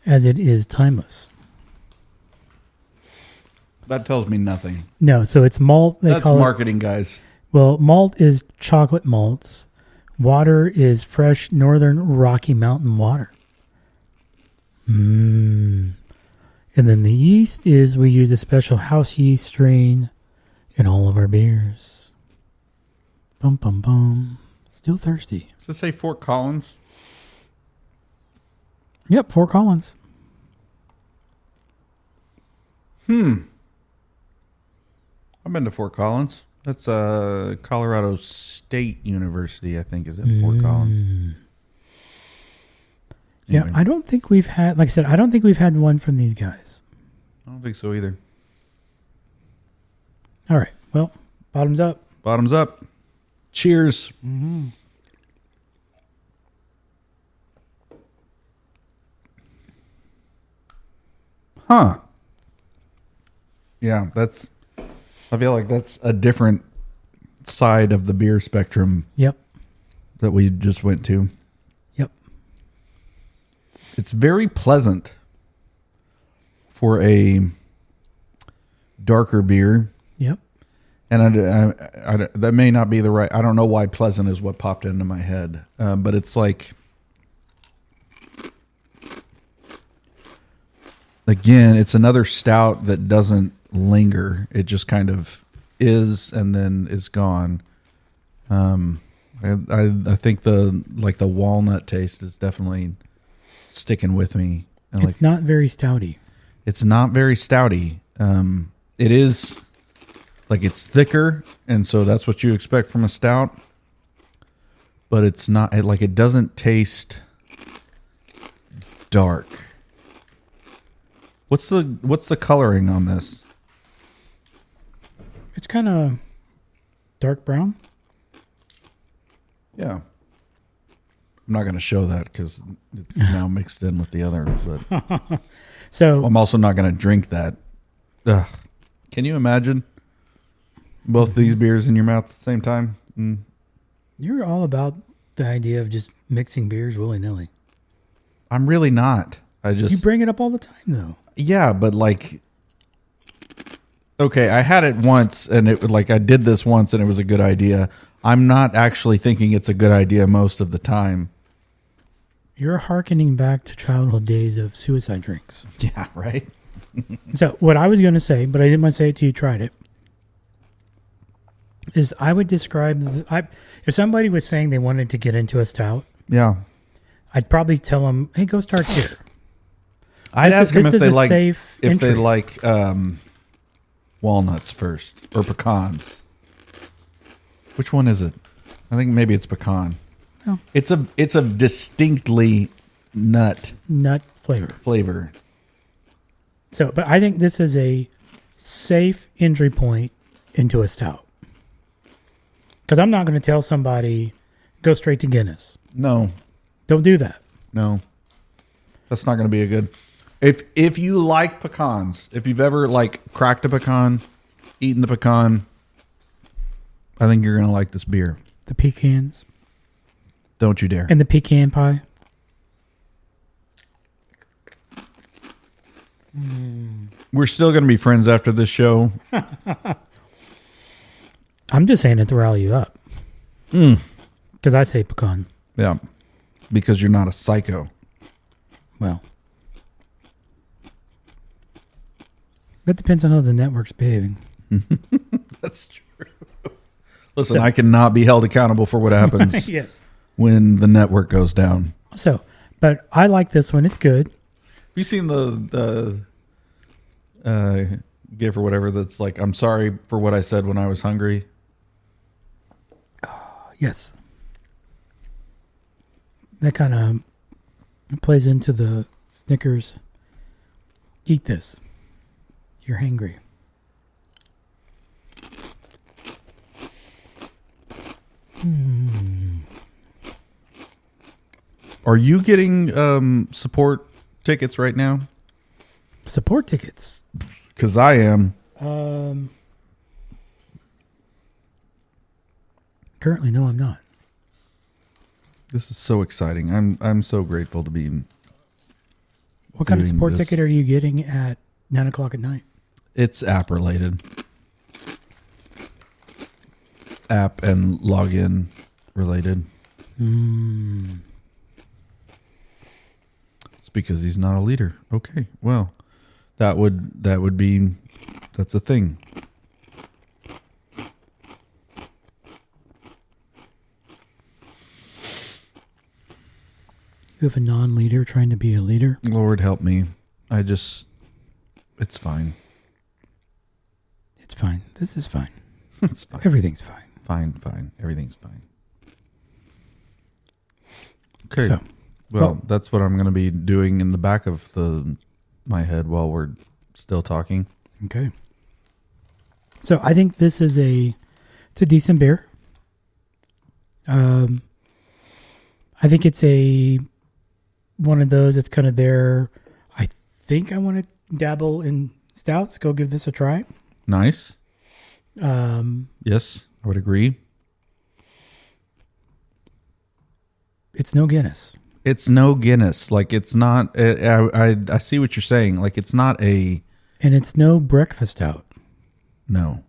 as it is timeless. That tells me nothing. No, so it's malt. That's marketing, guys. Well, malt is chocolate malts. Water is fresh northern Rocky Mountain water. And then the yeast is, we use a special house yeast strain in all of our beers. Bum, bum, bum. Still thirsty. Does it say Fort Collins? Yep, Fort Collins. I've been to Fort Collins. That's Colorado State University, I think, is at Fort Collins. Yeah, Anyway, I don't think we've had, like I said, I don't think we've had one from these guys. I don't think so either. All right, well, bottoms up. Bottoms up. Cheers. Huh. Yeah, I feel like that's a different side of the beer spectrum Yep. that we just went to. Yep. It's very pleasant for a darker beer. Yep. And I that may not be the right. I don't know why pleasant is what popped into my head, but it's like, again, it's another stout that doesn't linger. It just kind of is and then is gone. I think the walnut taste is definitely sticking with me. And It's not very stouty. It's not very stouty. It is. Like, it's thicker, and so that's what you expect from a stout. But it's not, it doesn't taste dark. What's the coloring on this? It's kind of dark brown. Yeah. I'm not going to show that because it's now mixed in with the other. But So I'm also not going to drink that. Ugh. Can you imagine both these beers in your mouth at the same time? you're all about the idea of just mixing beers willy-nilly. I'm really not. You bring it up all the time, though. Yeah, but like, okay, I had it once, and I did this once, and it was a good idea. I'm not actually thinking it's a good idea most of the time. You're hearkening back to childhood days of suicide drinks. Yeah, right. So what I was going to say, but I didn't want to say it till you tried it, is I would describe if somebody was saying they wanted to get into a stout, Yeah, I'd probably tell them, "Hey, go start here." I'd ask them if they entry. like walnuts first or pecans. Which one is it? I think maybe it's pecan. Oh. It's a distinctly nut flavor. So, but I think this is a safe entry point into a stout. Because I'm not going to tell somebody, go straight to Guinness. No. Don't do that. No. That's not going to be a good. If you like pecans, if you've ever cracked a pecan, eaten the pecan, I think you're going to like this beer. The pecans. Don't you dare. And the pecan pie. We're still going to be friends after this show. I'm just saying it to rile you up. Because I say pecan. Yeah. Because you're not a psycho. Well, that depends on how the network's behaving. That's true. Listen, I cannot be held accountable for what happens Yes. when the network goes down. So, but I like this one. It's good. Have you seen the GIF or whatever that's like, I'm sorry for what I said when I was hungry? Yes. That kind of plays into the Snickers. Eat this. You're hangry. Are you getting support tickets right now? Support tickets. Because I am. Currently, no, I'm not. This is so exciting. I'm so grateful to be. What kind of doing support this. ticket are you getting at 9 o'clock at night? It's app related. App and login related. It's because he's not a leader. Okay, well, that's a thing. You have a non-leader trying to be a leader? Lord help me. It's fine. It's fine. This is fine. It's fine. Everything's fine. Fine. Everything's fine. Okay. So, well, that's what I'm going to be doing in the back of my head while we're still talking. Okay. So I think this is it's a decent beer. I think it's one of those that's kind of there. I think I want to dabble in stouts. Go give this a try. Nice. Yes, I would agree. It's no Guinness. It's no Guinness. Like, it's not. I see what you're saying. Like, it's not a. And it's no breakfast stout. No.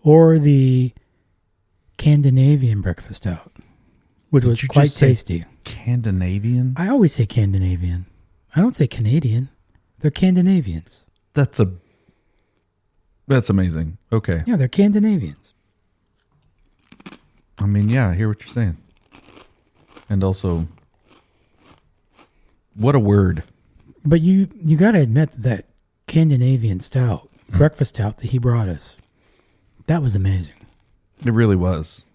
Or the Scandinavian breakfast stout, which was quite tasty. Scandinavian? I always say Scandinavian. I don't say Canadian. They're Scandinavians. That's amazing. Okay. Yeah, they're Scandinavians. I mean, yeah, I hear what you're saying. And also, what a word. But you got to admit that Scandinavian stout, breakfast stout that he brought us, that was amazing. It really was.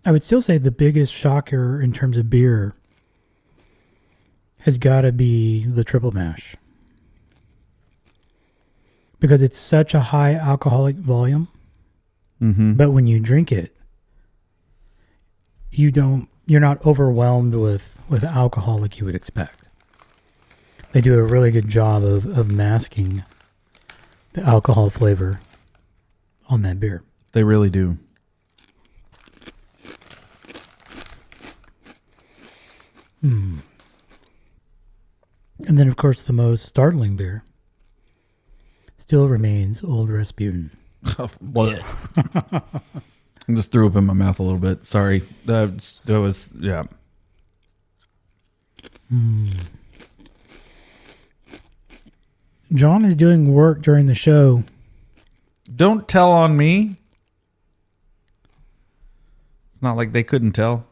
I would still say the biggest shocker in terms of beer has got to be the triple mash. Because it's such a high alcoholic volume. Mm-hmm. But when you drink it, you're not overwhelmed with alcohol like you would expect. They do a really good job of masking the alcohol flavor on that beer. They really do. And then, of course, the most startling beer still remains Old Rasputin. I just threw up in my mouth a little bit. Sorry. That was, yeah. John is doing work during the show. Don't tell on me. It's not like they couldn't tell.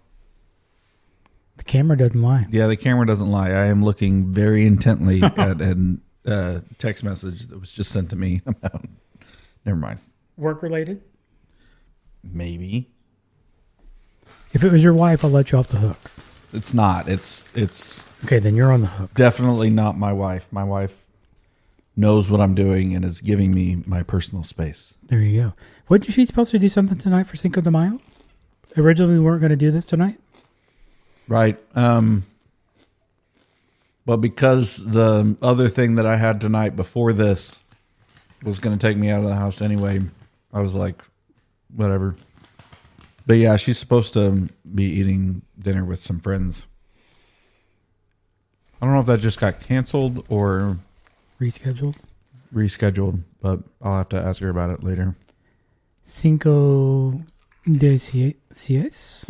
The camera doesn't lie. Yeah, the camera doesn't lie. I am looking very intently at a text message that was just sent to me about. Never mind. Work related? Maybe. If it was your wife, I'll let you off the hook. It's not. It's Okay, then you're on the hook. definitely not my wife. My wife knows what I'm doing and is giving me my personal space. There you go. Wasn't she supposed to do something tonight for Cinco de Mayo? Originally, we weren't going to do this tonight. Right. But because the other thing that I had tonight before this was going to take me out of the house anyway, I was like, whatever. But yeah, she's supposed to be eating dinner with some friends. I don't know if that just got canceled or rescheduled, but I'll have to ask her about it later. Cinco de Seis.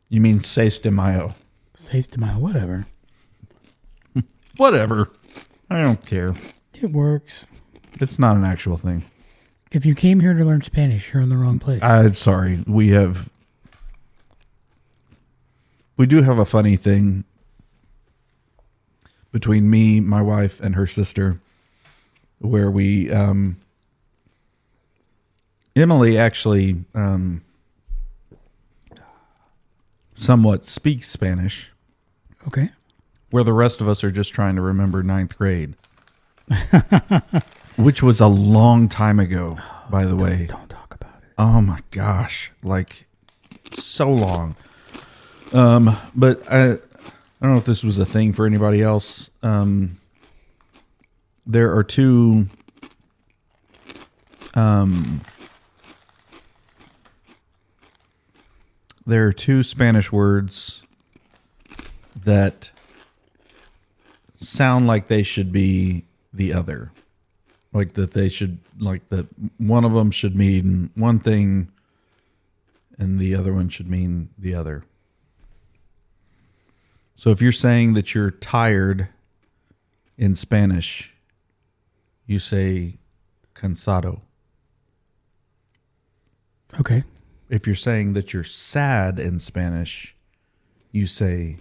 You mean 6 de Mayo? 6 de Mayo, whatever. Whatever. I don't care. It works. It's not an actual thing. If you came here to learn Spanish, you're in the wrong place. I'm sorry. We do have a funny thing between me, my wife, and her sister, where we, Emily actually somewhat speaks Spanish. Okay. Where the rest of us are just trying to remember 9th grade. Which was a long time ago, by the way. Don't talk about it. Oh my gosh. Like, so long. But I don't know if this was a thing for anybody else. There are two Spanish words that sound like they should be the other. Like that they should, like that one of them should mean one thing and the other one should mean the other. So if you're saying that you're tired in Spanish, you say cansado. Okay. If you're saying that you're sad in Spanish, you say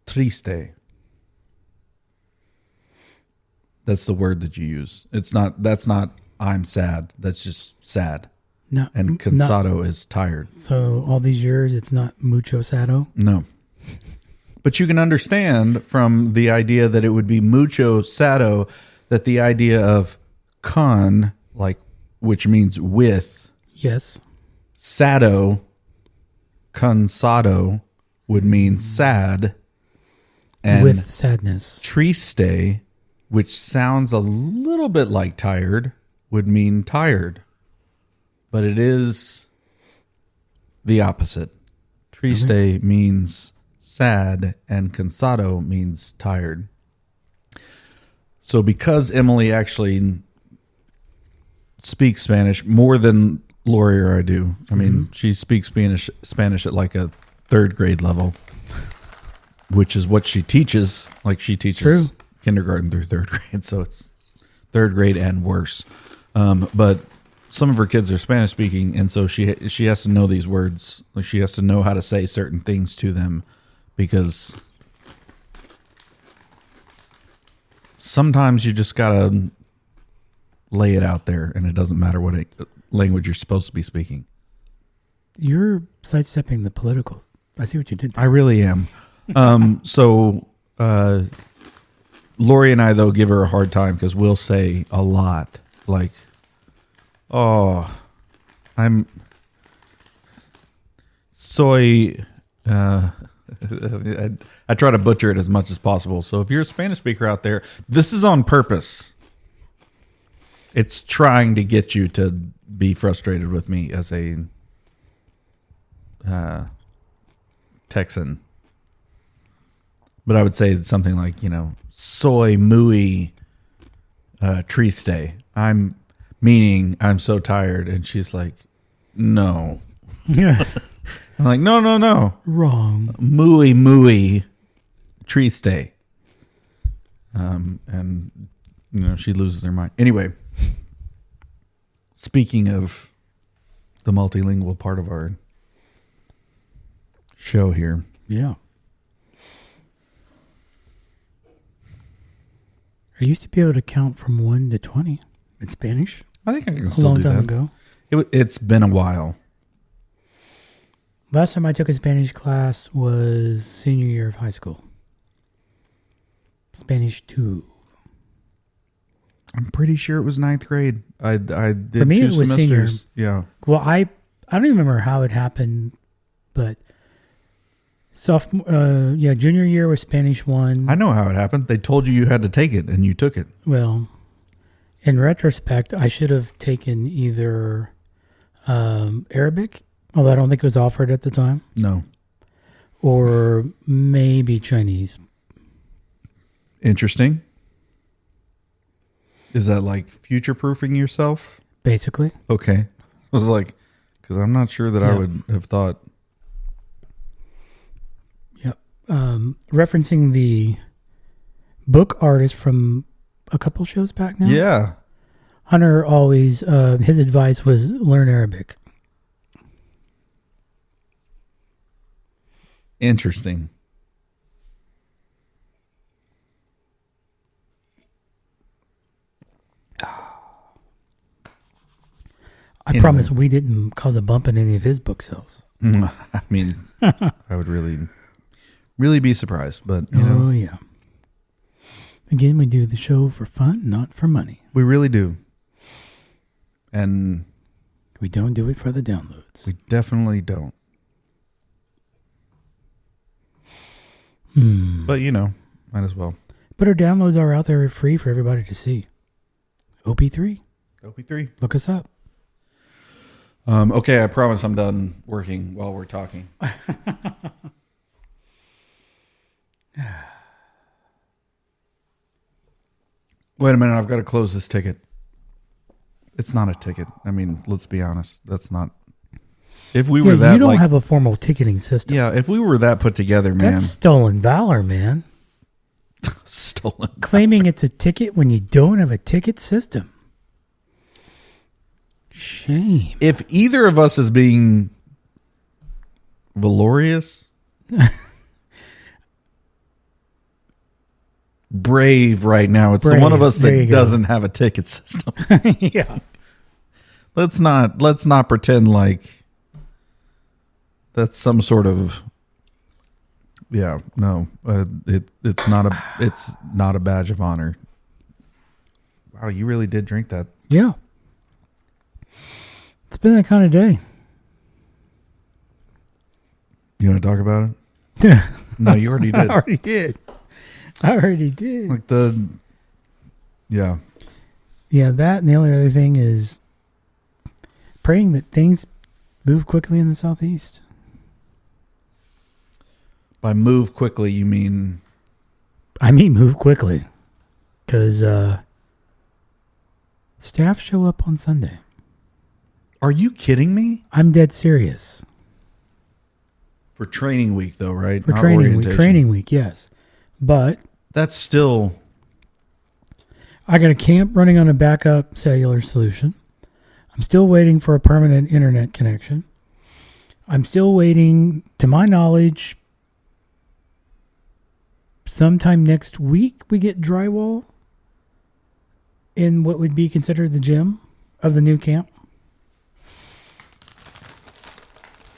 triste. That's the word that you use. That's not I'm sad. That's just sad. No. And cansado is tired. So all these years, it's not mucho sado? No. But you can understand from the idea that it would be mucho sado, that the idea of con, like, which means with. Yes. Sado, cansado would mean sad. And with sadness. Triste, which sounds a little bit like tired, would mean tired. But it is the opposite. Triste means sad and cansado means tired. So because Emily actually speaks Spanish more than Lori or I do, I mean, she speaks Spanish at like a 3rd grade level, which is what she teaches. Like she teaches kindergarten through 3rd grade, so it's 3rd grade and worse. But some of her kids are Spanish speaking, and so she has to know these words. Like she has to know how to say certain things to them, because sometimes you just gotta lay it out there, and it doesn't matter what language you're supposed to be speaking. You're sidestepping the political. I see what you did there. I really am. So Lori and I, though, give her a hard time because we'll say a lot like, oh, soy. I try to butcher it as much as possible. So if you're a Spanish speaker out there, this is on purpose. It's trying to get you to be frustrated with me as a Texan. But I would say something like, soy muy triste. I'm so tired. And she's like, no. Yeah. I'm like, no. Wrong. Muy triste. And, she loses her mind. Anyway, speaking of the multilingual part of our show here. Yeah. I used to be able to count from 1 to 20 in Spanish. I think I can a still long do time that. ago. It's been a while. Last time I took a Spanish class was senior year of high school. Spanish 2. I'm pretty sure it was 9th grade. I did For me, 2 it was semesters. senior. Yeah. Well, I don't even remember how it happened, but Junior year was Spanish 1. I know how it happened. They told you had to take it, and you took it. Well, in retrospect, I should have taken either Arabic, although I don't think it was offered at the time. No. Or maybe Chinese. Interesting. Is that like future-proofing yourself? Basically. Okay. I was like, because I'm not sure that I would have thought. Yep. Referencing the book artist from a couple shows back now. Yeah. Hunter always, his advice was learn Arabic. Interesting. I promise we didn't cause a bump in any of his book sales. I mean, I would really be surprised, but you know. Oh, yeah. Again, we do the show for fun, not for money. We really do. And we don't do it for the downloads. We definitely don't. But, you know, might as well. But our downloads are out there free for everybody to see. OP3. OP3. Look us up. Okay, I promise I'm done working while we're talking. Wait a minute, I've got to close this ticket. It's not a ticket. I mean, let's be honest. That's not. If we were that, you don't have a formal ticketing system. Yeah, if we were that put together, man. That's stolen valor, man. Stolen. Claiming it's a ticket when you don't have a ticket system. Shame. If either of us is being valorous, brave right now, it's the one of us that doesn't have a ticket system. Yeah. Let's not pretend like that's some sort of no. It's not a badge of honor. Wow, you really did drink that. Yeah. It's been that kind of day. You want to talk about it? No, you already did. I already did. Like yeah. Yeah, that and the only other thing is praying that things move quickly in the Southeast. By move quickly, you mean? I mean move quickly. Because staff show up on Sunday. Are you kidding me? I'm dead serious. For training week, though, right? For training week, yes. But that's still. I got a camp running on a backup cellular solution. I'm still waiting for a permanent internet connection. I'm still waiting, to my knowledge, sometime next week we get drywall in what would be considered the gym of the new camp.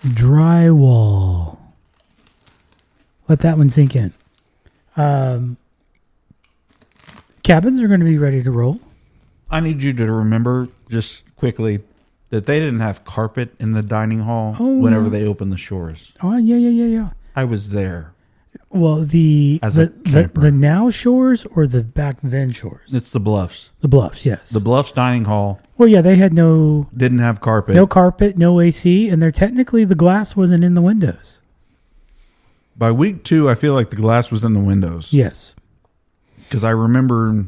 Drywall. Let that one sink in. Cabins are going to be ready to roll. I need you to remember just quickly that they didn't have carpet in the dining hall whenever they opened the shores. Oh, yeah. I was there. Well, the now shores or the back then shores? It's the Bluffs. The Bluffs, yes. The Bluffs dining hall. Well, yeah, they had didn't have carpet. No carpet, no AC, and technically the glass wasn't in the windows. By week 2, I feel like the glass was in the windows. Yes. Because I remember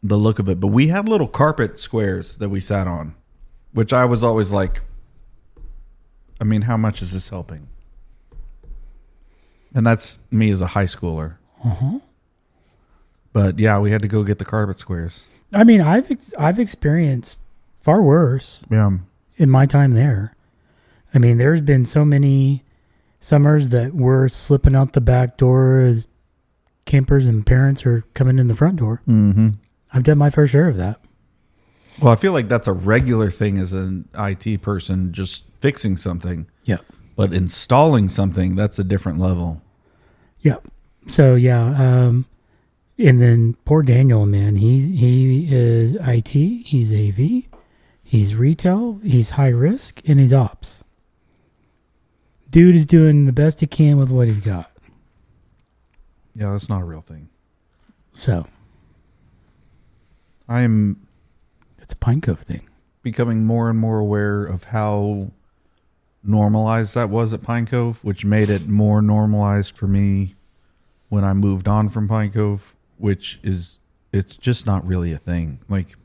the look of it. But we had little carpet squares that we sat on, which I was always like, I mean, how much is this helping? And that's me as a high schooler. Uh-huh. But yeah, we had to go get the carpet squares. I mean, I've experienced far worse in my time there. I mean, there's been so many summers that we're slipping out the back door as campers and parents are coming in the front door. Mm-hmm. I've done my fair share of that. Well, I feel like that's a regular thing as an IT person, just fixing something. Yeah. But installing something, that's a different level. Yeah. So, yeah. And then poor Daniel, man, he is IT, he's AV, he's retail, he's high risk, and he's ops. dude is doing the best he can with what he's got. Yeah, that's not a real thing. So I'm it's a Pine Cove thing. becoming more and more aware of how normalized that was at Pine Cove, which made it more normalized for me when I moved on from Pine Cove, which is, it's just not really a thing. Like,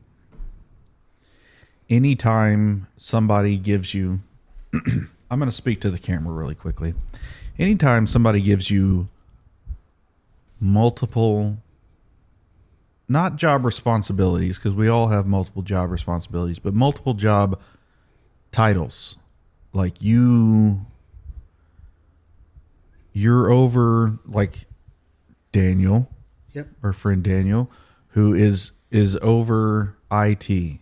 anytime somebody gives you, I'm going to speak to the camera really quickly. Anytime somebody gives you multiple, not job responsibilities, because we all have multiple job responsibilities, but multiple job titles. Like you're over like Daniel, Yep. our friend Daniel, who is over IT,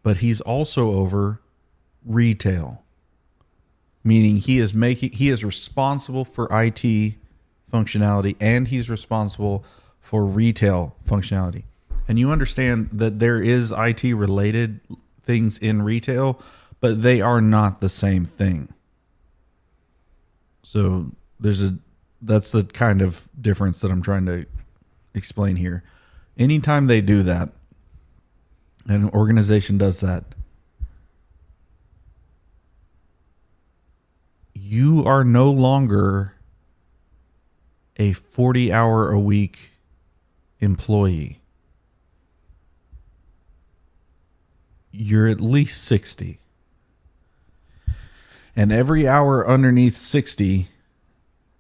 but he's also over retail, meaning he is responsible for IT functionality and he's responsible for retail functionality. And you understand that there is IT related things in retail, but they are not the same thing. So that's the kind of difference that I'm trying to explain here. Anytime they do that, an organization does that, you are no longer a 40-hour-a-week employee. You're at least 60. And every hour underneath 60,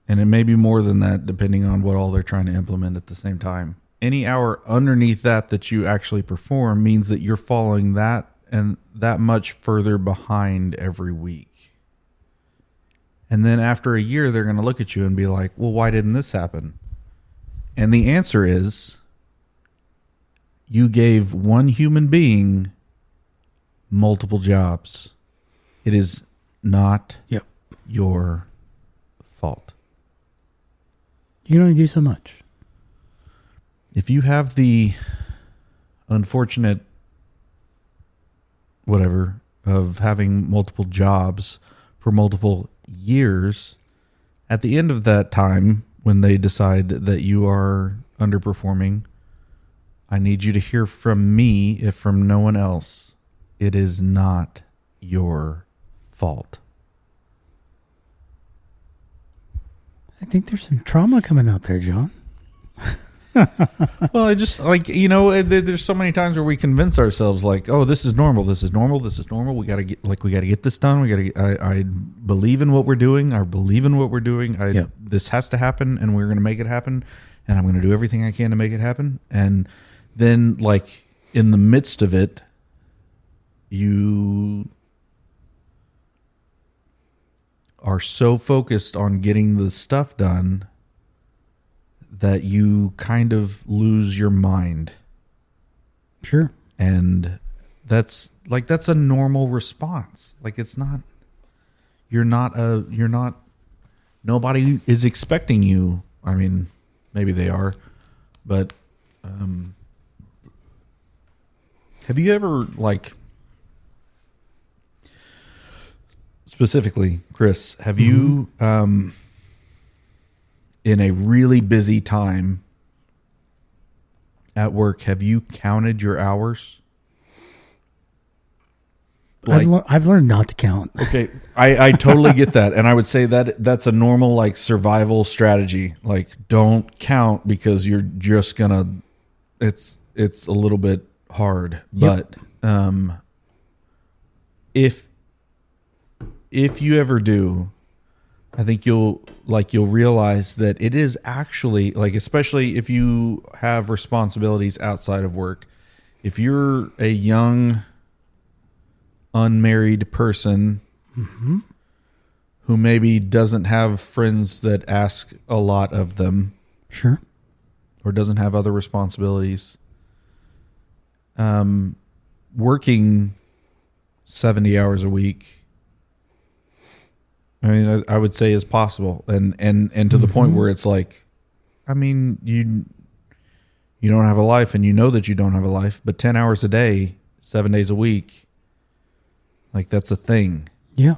and it may be more than that depending on what all they're trying to implement at the same time, any hour underneath that you actually perform means that you're falling that and that much further behind every week. And then after a year, they're going to look at you and be like, well, why didn't this happen? And the answer is, you gave one human being multiple jobs. It is not your fault. You can only do so much. If you have the unfortunate whatever of having multiple jobs for multiple years, at the end of that time, when they decide that you are underperforming, I need you to hear from me, if from no one else, it is not your fault. I think there's some trauma coming out there, John. Well, I just like, there's so many times where we convince ourselves like, oh, this is normal. This is normal. This is normal. We got to get this done. I believe in what we're doing. I believe in what we're doing. This has to happen and we're going to make it happen. And I'm going to do everything I can to make it happen. And then like in the midst of it, you are so focused on getting the stuff done that you kind of lose your mind. Sure. And that's a normal response. Like nobody is expecting you. I mean, maybe they are, but have you ever specifically, Kris, have you in a really busy time at work, have you counted your hours? I've learned not to count. Okay, I totally get that, and I would say that that's a normal survival strategy. Like, don't count because you're just gonna. It's a little bit hard, but if you ever do, I think you'll realize that it is actually especially if you have responsibilities outside of work. If you're a young, unmarried person who maybe doesn't have friends that ask a lot of them, sure, or doesn't have other responsibilities, working 70 hours a week, I mean, I would say is possible, and to the point where it's like, I mean, you don't have a life, and you know that you don't have a life, but 10 hours a day, 7 days a week, that's a thing. Yeah,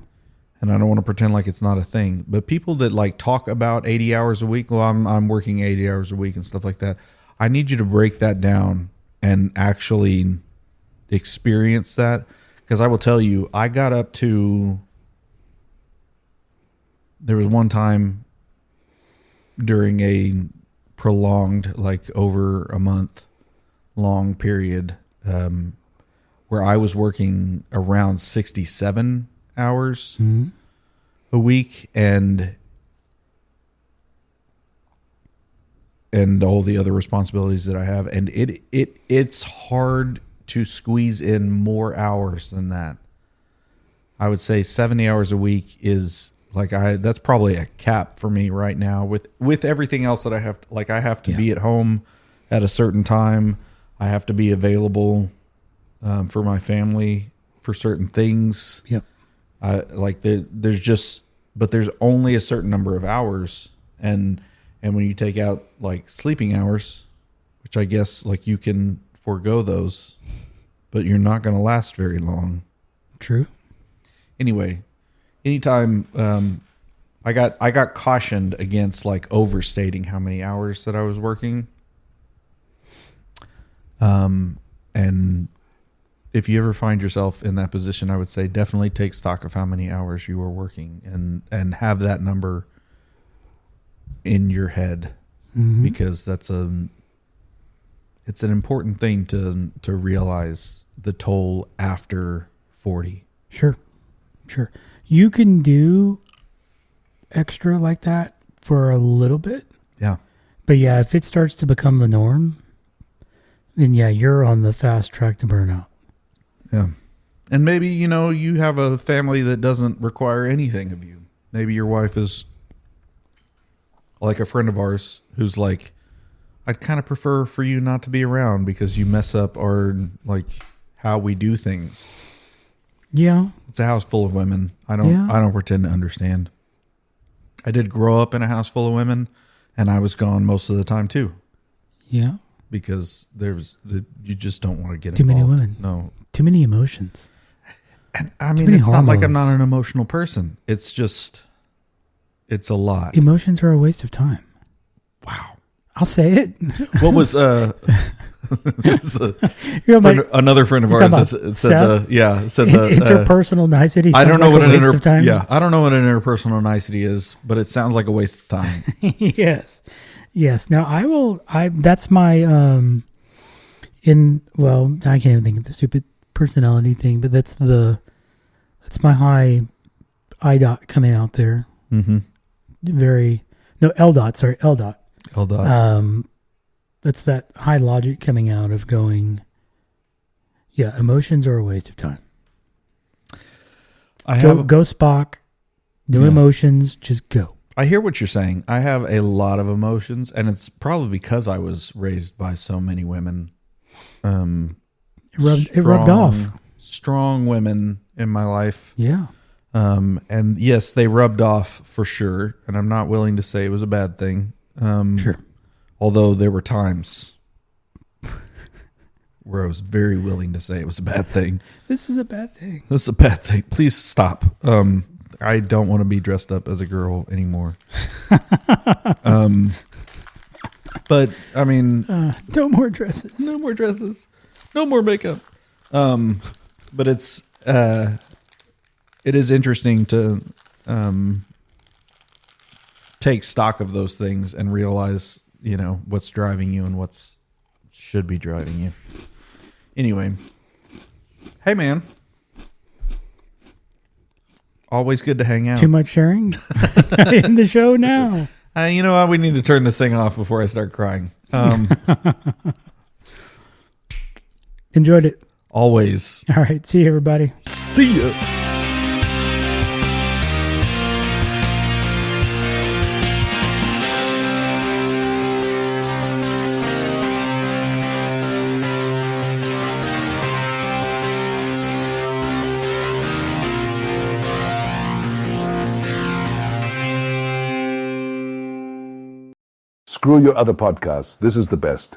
and I don't want to pretend like it's not a thing, but people that like talk about 80 hours a week, well, I'm working 80 hours a week and stuff like that. I need you to break that down and actually experience that. Because I will tell you, I got up to, there was one time during a prolonged, like over a month long period, where I was working around 67 hours a week, and all the other responsibilities that I have, and it's hard to squeeze in more hours than that. I would say 70 hours a week is like that's probably a cap for me right now with everything else that I have. I have to be at home at a certain time. I have to be available for my family for certain things. Yep. There's only a certain number of hours, and when you take out like sleeping hours, which I guess like you can forego those, but you're not going to last very long. True. Anyway, anytime I got cautioned against like overstating how many hours that I was working. And if you ever find yourself in that position, I would say definitely take stock of how many hours you are working and have that number in your head, because it's an important thing to realize the toll after 40. Sure. You can do extra like that for a little bit. Yeah. But yeah, if it starts to become the norm, then yeah, you're on the fast track to burnout. Yeah. And maybe, you have a family that doesn't require anything of you. Maybe your wife is like a friend of ours who's like, I'd kind of prefer for you not to be around because you mess up our, like, how we do things. Yeah. It's a house full of women. I don't pretend to understand. I did grow up in a house full of women, and I was gone most of the time too. Yeah. Because you just don't want to get too involved. many women. No. Too many emotions. And I mean, it's not like I'm not an emotional person. It's just, it's a lot. Emotions are a waste of time. Wow. I'll say it. What was another friend of ours said interpersonal nicety. I don't know like what a waste of time. Yeah, I don't know what an interpersonal nicety is, but it sounds like a waste of time. Yes. Now that's my I can't even think of the stupid personality thing, but that's my high I dot coming out there. Mm-hmm. L dot. Sorry, L dot. L dot. That's that high logic coming out of going, yeah, emotions are a waste of time. Go Spock, no emotions, just go. I hear what you're saying. I have a lot of emotions, and it's probably because I was raised by so many women. It rubbed off. Strong women in my life. Yeah. And yes, they rubbed off for sure, and I'm not willing to say it was a bad thing. Sure. Although there were times where I was very willing to say it was a bad thing. This is a bad thing. This is a bad thing. Please stop. I don't want to be dressed up as a girl anymore. But I mean, no more dresses. No more dresses. No more makeup. But it is interesting to take stock of those things and realize, what's driving you and what's should be driving you. Anyway, hey man, always good to hang out. Too much sharing in the show now. You know what? We need to turn this thing off before I start crying. Enjoyed it. Always. All right. See you, everybody. See ya. Screw your other podcasts. This is the best.